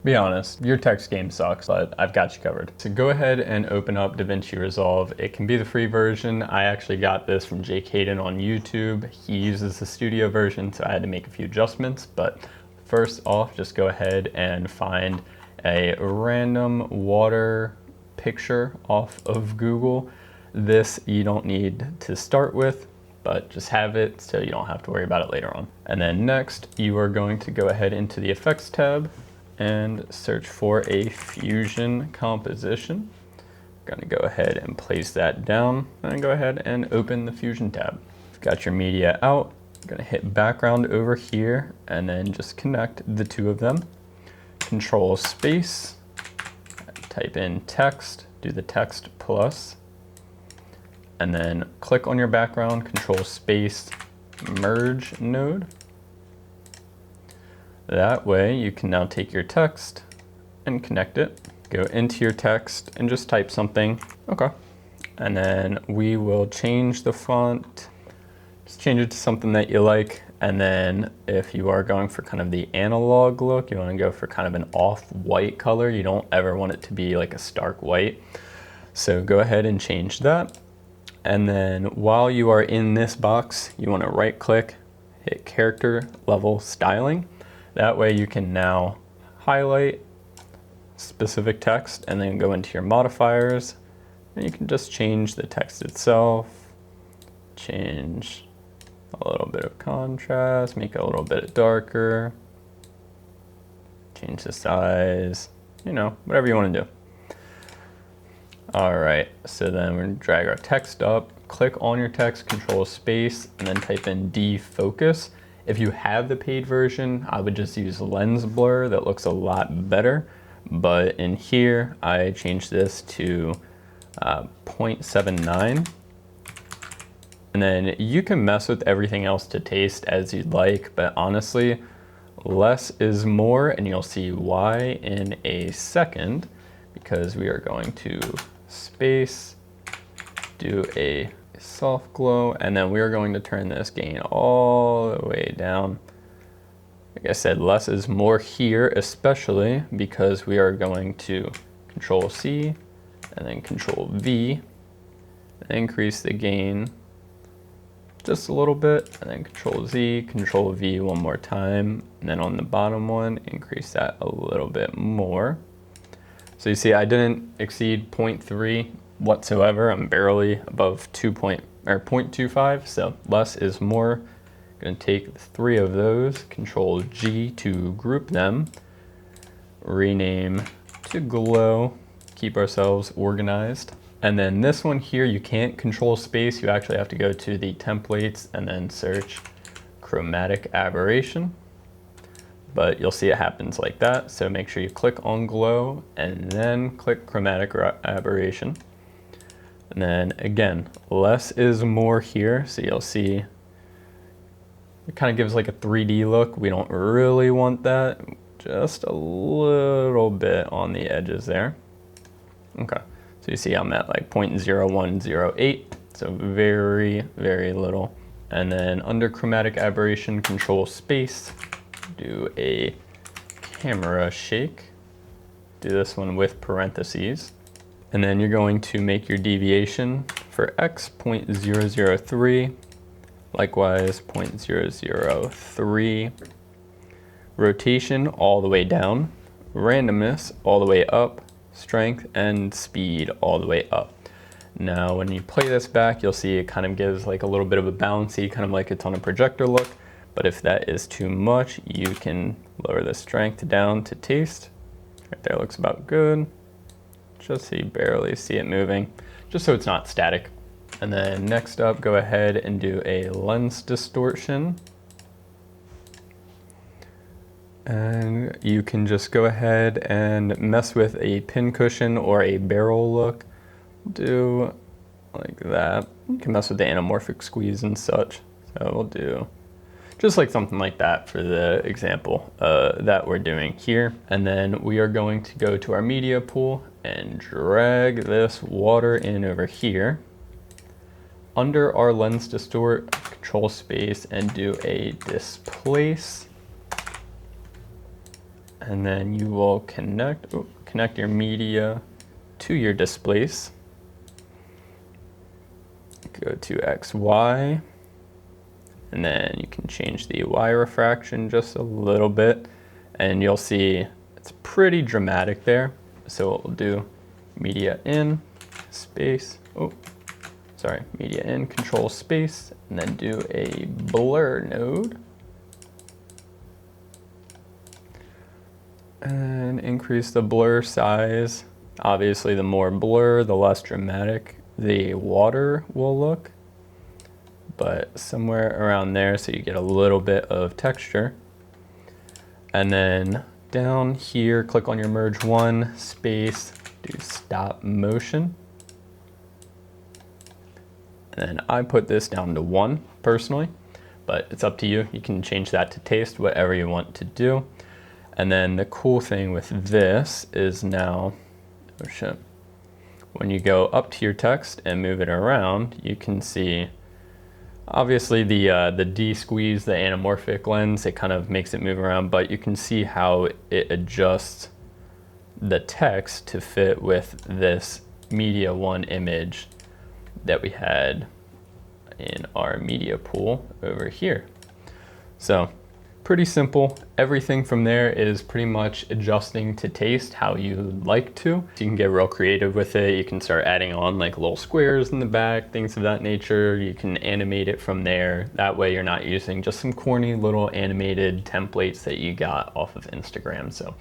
Be honest, your text game sucks, but I've got you covered. So go ahead and open up DaVinci Resolve. It can be the free version. I actually got this from Jake Hayden on YouTube. He uses the studio version, so I had to make a few adjustments. But first off, just go ahead and find a random water picture off of Google. This you don't need to start with, but just have it so you don't have to worry about it later on. And then next, you are going to go ahead into the Effects tab and search for a fusion composition. I'm gonna go ahead and place that down and go ahead and open the fusion tab. You've got your media out. I'm gonna hit background over here and then just connect the two of them. Control space, type in text, do the text plus, and then click on your background, control space, merge node. That way you can now take your text and connect it. Go into your text and just type something. Okay. And then we will change the font. Just change it to something that you like. And then if you are going for kind of the analog look, you want to go for kind of an off-white color. You don't ever want it to be like a stark white. So go ahead and change that. And then while you are in this box, you want to right click, hit character level styling. That way you can now highlight specific text and then go into your modifiers and you can just change the text itself, change a little bit of contrast, make it a little bit darker, change the size, you know, whatever you want to do. All right, so then we're gonna drag our text up, click on your text, control space, and then type in defocus. If you have the paid version, I would just use lens blur. That looks a lot better. But in here, I changed this to 0.79. And then you can mess with everything else to taste as you'd like, but honestly, less is more, and you'll see why in a second, because we are going to space, do a soft glow, and then we are going to turn this gain all the way down. Like I said, less is more here, especially because we are going to Control C and then Control V and increase the gain just a little bit, and then Control Z, Control V one more time, and then on the bottom one, increase that a little bit more. So you see, I didn't exceed 0.3 whatsoever. I'm barely above 0.25, so less is more. I'm gonna take 3 of those, Control G to group them, rename to glow, keep ourselves organized. And then this one here, you can't control space, you actually have to go to the templates and then search chromatic aberration. But you'll see it happens like that, so make sure you click on glow and then click chromatic aberration. And then again, less is more here, so you'll see it kind of gives like a 3D look. We don't really want that, just a little bit on the edges there. Okay, so you see I'm at like 0.0108, so very, very little. And then under chromatic aberration, control space, do a camera shake. Do this one with parentheses. And then you're going to make your deviation for X 0.003, likewise 0.003, rotation all the way down, randomness all the way up, strength and speed all the way up. Now when you play this back, you'll see it kind of gives like a little bit of a bouncy, kind of like it's on a projector look, but if that is too much, you can lower the strength down to taste. Right there looks about good. Just so you barely see it moving, just so it's not static. And then next up, go ahead and do a lens distortion. And you can just go ahead and mess with a pincushion or a barrel look. Do like that. You can mess with the anamorphic squeeze and such. So we'll do just like something like that for the example that we're doing here. And then we are going to go to our media pool and drag this water in over here. Under our lens distort, control space and do a displace. And then you will connect your media to your displace. Go to X, Y, and then you can change the Y refraction just a little bit, and you'll see it's pretty dramatic there. So what we'll do, media in, space, media in, control space, and then do a blur node. And increase the blur size. Obviously, the more blur, the less dramatic the water will look, but somewhere around there so you get a little bit of texture. And then down here, click on your merge one, space, do stop motion. And then I put this down to 1 personally, but it's up to you. You can change that to taste, whatever you want to do. And then the cool thing with this is now, when you go up to your text and move it around, you can see obviously the D-squeeze, the anamorphic lens, it kind of makes it move around, but you can see how it adjusts the text to fit with this media one image that we had in our media pool over here. So pretty simple. Everything from there is pretty much adjusting to taste how you like to. So you can get real creative with it. You can start adding on like little squares in the back, things of that nature. You can animate it from there. That way you're not using just some corny little animated templates that you got off of Instagram. So